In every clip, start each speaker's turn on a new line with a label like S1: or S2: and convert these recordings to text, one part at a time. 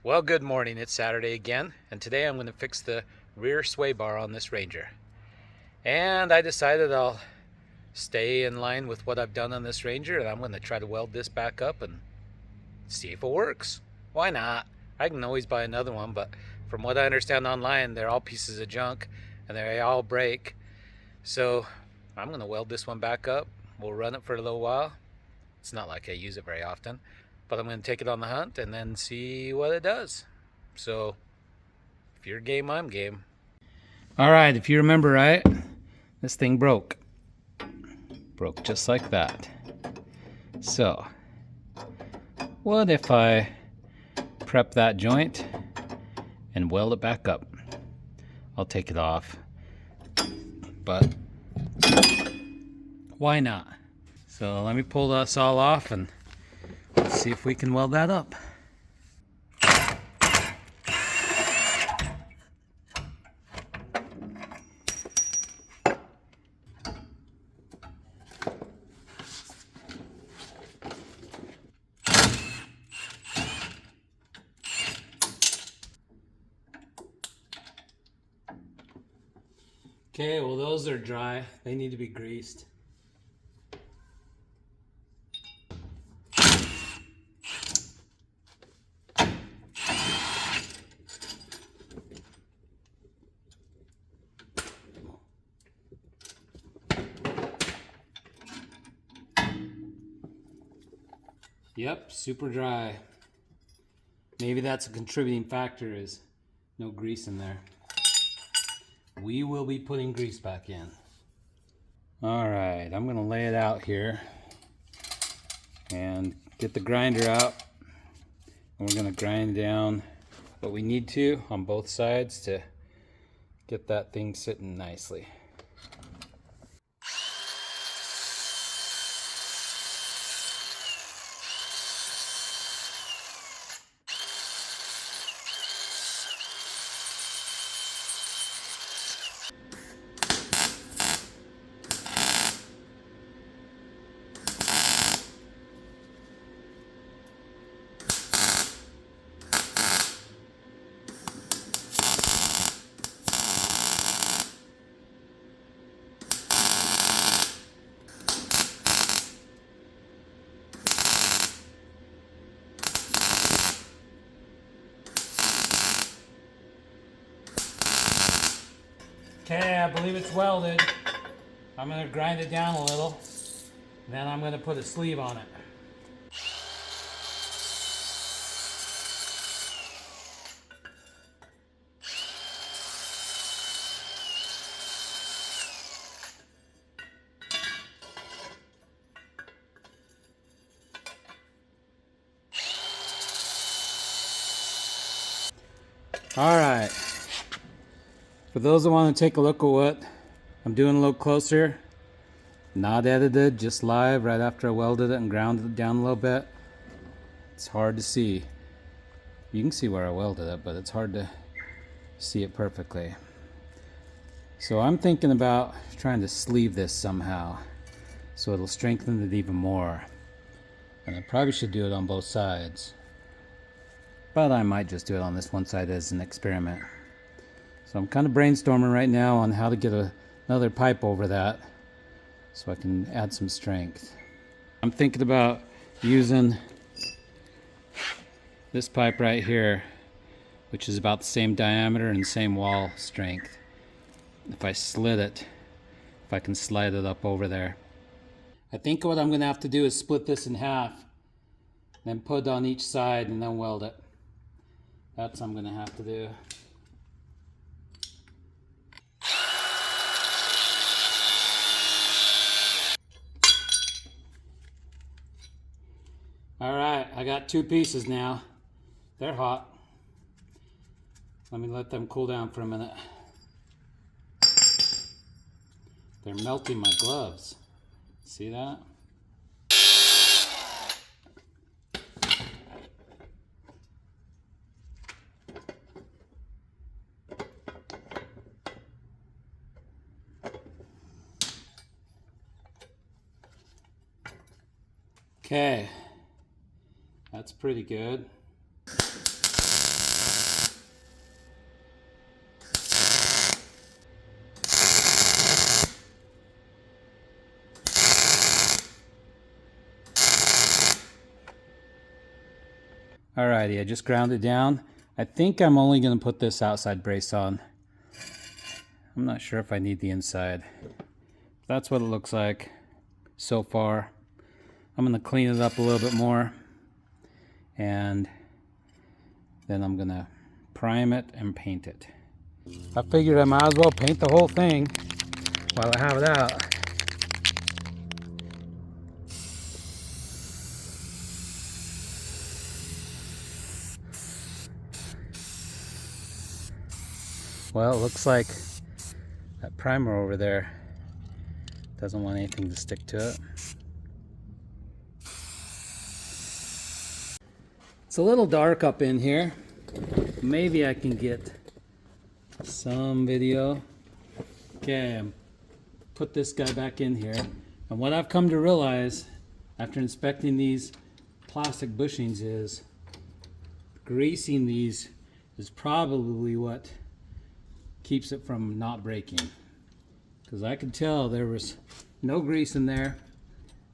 S1: Well, good morning. It's Saturday again, and today I'm going to fix the rear sway bar on this Ranger. And I decided I'll stay in line with what I've done on this Ranger, and I'm going to try to weld this back up and see if it works. Why not? I can always buy another one, but from what I understand online, they're all pieces of junk and they all break. So I'm going to weld this one back up. We'll run it for a little while. It's not like I use it very often, but I'm going to take it on the hunt and then see what it does. So if you're game, I'm game. All right, if you remember right, this thing broke just like that. So what if I prep that joint and weld it back up? I'll take it off, but why not? So let me pull this all off and let's see if we can weld that up. Okay, well those are dry. They need to be greased. Yep, super dry. Maybe that's a contributing factor, is no grease in there. We will be putting grease back in. All right, I'm gonna lay it out here and get the grinder out. And we're gonna grind down what we need to on both sides to get that thing sitting nicely. Okay, I believe it's welded. I'm going to grind it down a little, then I'm going to put a sleeve on it. All right. For those that want to take a look at what I'm doing a little closer, not edited, just live right after I welded it and grounded it down a little bit. It's hard to see. You can see where I welded it, but it's hard to see it perfectly. So I'm thinking about trying to sleeve this somehow so it'll strengthen it even more. And I probably should do it on both sides, but I might just do it on this one side as an experiment. So I'm kind of brainstorming right now on how to get another pipe over that so I can add some strength. I'm thinking about using this pipe right here, which is about the same diameter and same wall strength. If I slit it, if I can slide it up over there. I think what I'm going to have to do is split this in half, then put it on each side and then weld it. That's what I'm going to have to do. Alright, I got two pieces now. They're hot. Let me let them cool down for a minute. They're melting my gloves. See that? Okay, that's pretty good. Alrighty, I just ground it down. I think I'm only going to put this outside brace on. I'm not sure if I need the inside. That's what it looks like so far. I'm going to clean it up a little bit more, and then I'm going to prime it and paint it. I figured I might as well paint the whole thing while I have it out. Well, it looks like that primer over there doesn't want anything to stick to it. It's a little dark up in here. Maybe I can get some video. Okay, put this guy back in here. And what I've come to realize after inspecting these plastic bushings is greasing these is probably what keeps it from not breaking. Because I could tell there was no grease in there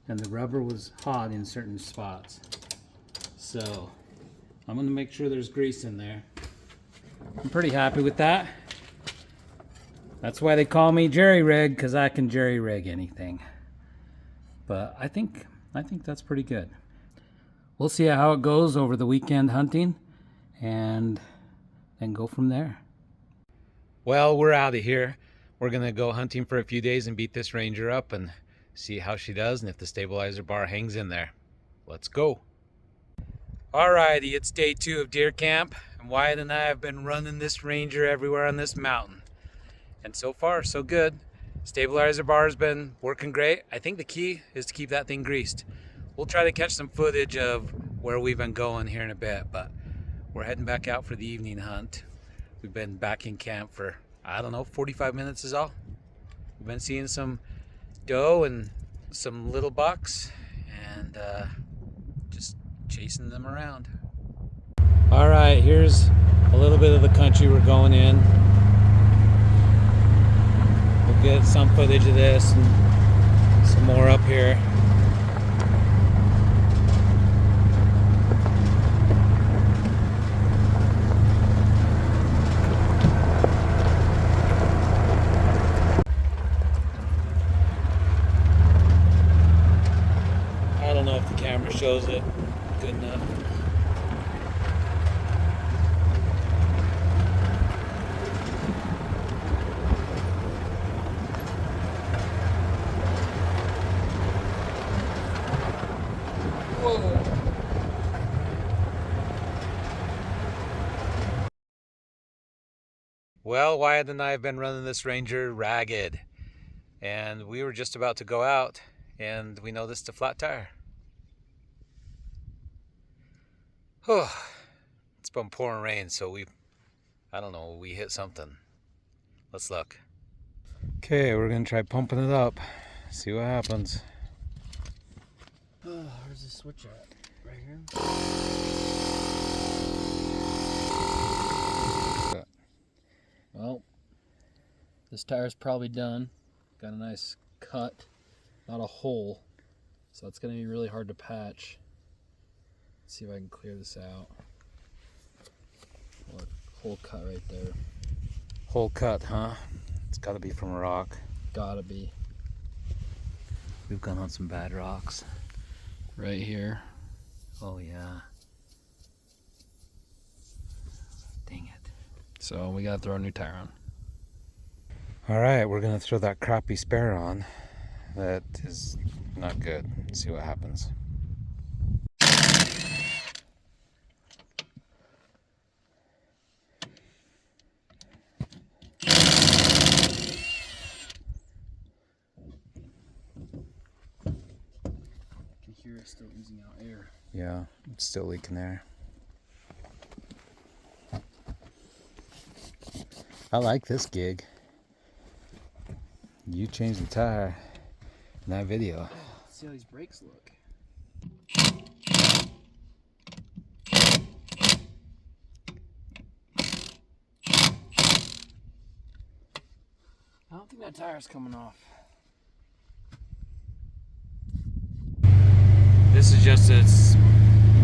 S1: and the rubber was hot in certain spots. So I'm going to make sure there's grease in there. I'm pretty happy with that. That's why they call me jerry rig, because I can jerry rig anything. But I think that's pretty good. We'll see how it goes over the weekend hunting and then go from there. Well, we're out of here. We're going to go hunting for a few days and beat this Ranger up and see how she does and if the stabilizer bar hangs in there. Let's go. Alrighty, it's day 2 of deer camp, and Wyatt and I have been running this Ranger everywhere on this mountain. And so far, so good. Stabilizer bar has been working great. I think the key is to keep that thing greased. We'll try to catch some footage of where we've been going here in a bit, but we're heading back out for the evening hunt. We've been back in camp for, I don't know, 45 minutes is all. We've been seeing some doe and some little bucks and just chasing them around. All right, here's a little bit of the country we're going in. We'll get some footage of this and some more up here. I don't know if the camera shows it good enough. Whoa. Well, Wyatt and I have been running this Ranger ragged, and we were just about to go out and we noticed a flat tire. Oh, it's been pouring rain, so I don't know, we hit something. Let's look. Okay, we're gonna try pumping it up, see what happens.
S2: Oh, where's the switch at? Right here? Well, this tire's probably done. Got a nice cut, not a hole, so it's gonna be really hard to patch. Let's see if I can clear this out. Look, hole cut right there.
S1: Hole cut, huh? It's gotta be from a rock.
S2: Gotta be.
S1: We've gone on some bad rocks.
S2: Right here.
S1: Oh yeah. Dang it.
S2: So we gotta throw a new tire on.
S1: Alright, we're gonna throw that crappy spare on. That is not good. Let's see what happens.
S2: Here it's still oozing out air.
S1: Yeah, it's still leaking there. I like this gig. You changed the tire in that video.
S2: Oh, let's see how these brakes look. I don't think that tire's coming off.
S1: This is just a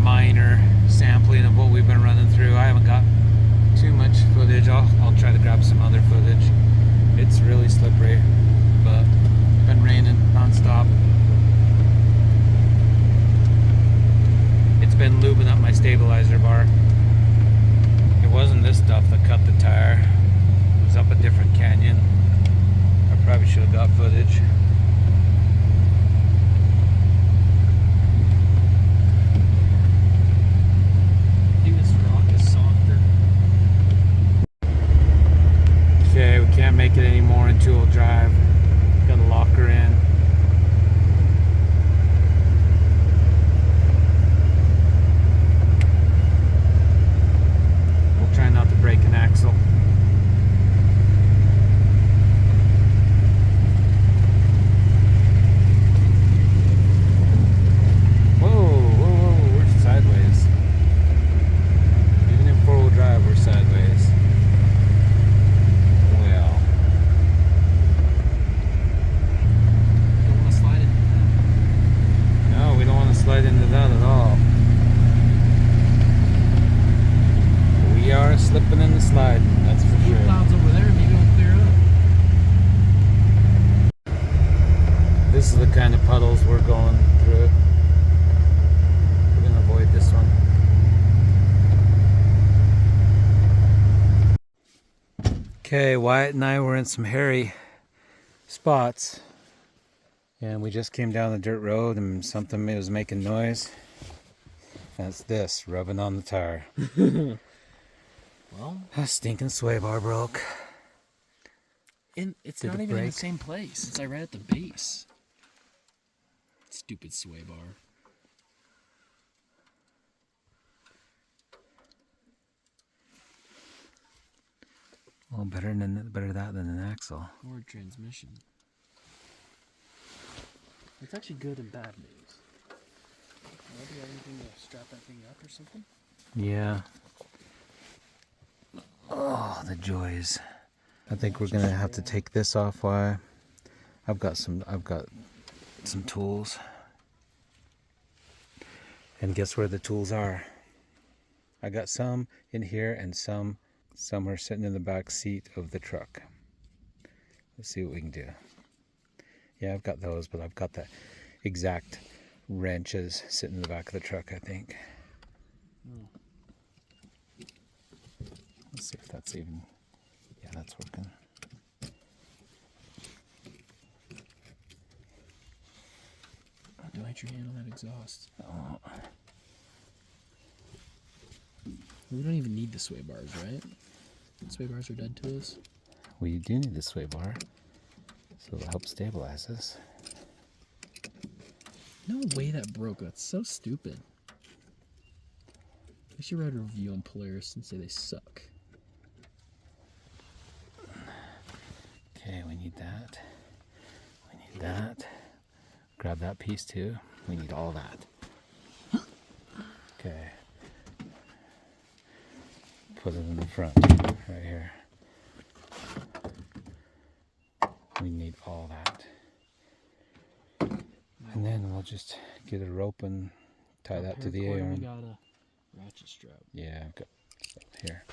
S1: minor sampling of what we've been running through. I haven't got too much footage. I'll try to grab some other footage. It's really slippery, but it's been raining non-stop. It's been lubing up my stabilizer bar. It wasn't this stuff that cut the tire. It was up a different canyon. I probably should have got footage.
S2: I think this rock is softer.
S1: Okay, we can't make it anymore in two-wheel drive. Gotta lock her in. We'll try not to break an axle. We're sideways. Even in four-wheel drive, we're sideways. Well.
S2: Don't want to slide into that.
S1: No, we don't want to slide into that at all. We are slipping and sliding, that's for sure.
S2: Clouds over there, maybe it'll clear up.
S1: This is the kind of puddles we're going through. We're going to avoid this one. Okay, Wyatt and I were in some hairy spots. And we just came down the dirt road and something was making noise. That's this, rubbing on the tire.
S2: Well,
S1: A stinking sway bar broke.
S2: it's
S1: Did
S2: not
S1: it
S2: even in the
S1: break?
S2: same place. It's like right at the base. Stupid sway bar.
S1: Well, better that than an axle.
S2: Or transmission. It's actually good and bad news. Well, do you have anything to strap that thing up or something?
S1: Yeah. Oh, the joys. I think we're gonna have to take this off. Why? I've got some tools. And guess where the tools are? I got some in here and some are sitting in the back seat of the truck. Let's see what we can do. Yeah, I've got those, but I've got the exact wrenches sitting in the back of the truck, I think. Let's see if that's even... Yeah, that's working.
S2: Don't your hand on that exhaust.
S1: Oh.
S2: We don't even need the sway bars, right? Sway bars are dead to us.
S1: We do need the sway bar, so it'll help stabilize us.
S2: No way that broke. That's so stupid. I should write a review on Polaris and say they suck.
S1: Okay, we need that. We need that. Grab that piece too. We need all that. Okay. Put it in the front, right here. We need all that. And then we'll just get a rope and tie that to the
S2: We
S1: A-arm.
S2: got a ratchet strap.
S1: Yeah, I've got stuff here.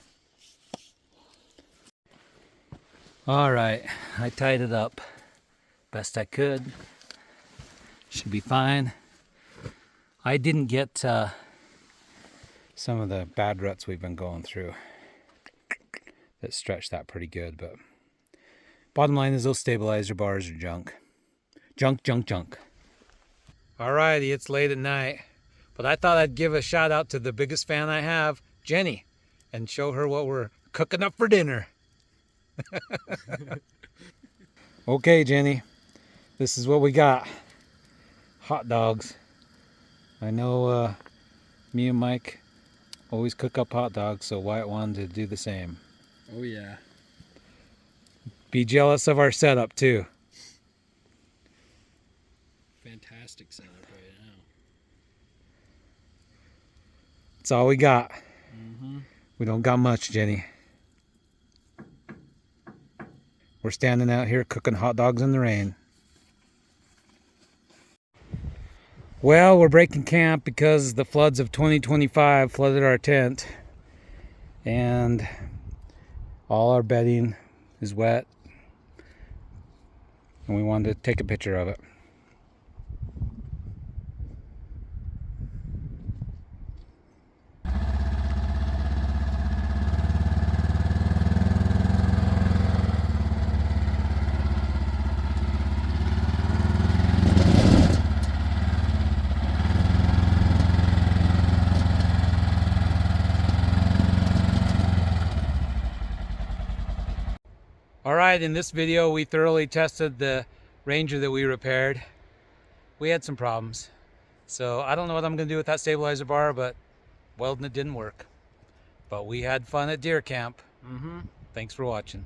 S1: All right, I tied it up best I could. Should be fine. I didn't get some of the bad ruts we've been going through that stretched that pretty good, but bottom line is those stabilizer bars are junk. Junk, junk, junk. Alrighty, it's late at night, but I thought I'd give a shout out to the biggest fan I have, Jenny, and show her what we're cooking up for dinner. Okay, Jenny, this is what we got. Hot dogs. I know me and Mike always cook up hot dogs, so Wyatt wanted to do the same.
S2: Oh yeah.
S1: Be jealous of our setup too.
S2: Fantastic setup right now.
S1: That's all we got.
S2: Mm-hmm.
S1: We don't got much, Jenny. We're standing out here cooking hot dogs in the rain. Well, we're breaking camp because the floods of 2025 flooded our tent, and all our bedding is wet, and we wanted to take a picture of it. Alright, in this video we thoroughly tested the Ranger that we repaired. We had some problems. So I don't know what I'm going to do with that stabilizer bar, but welding it didn't work. But we had fun at deer camp. Thanks for watching.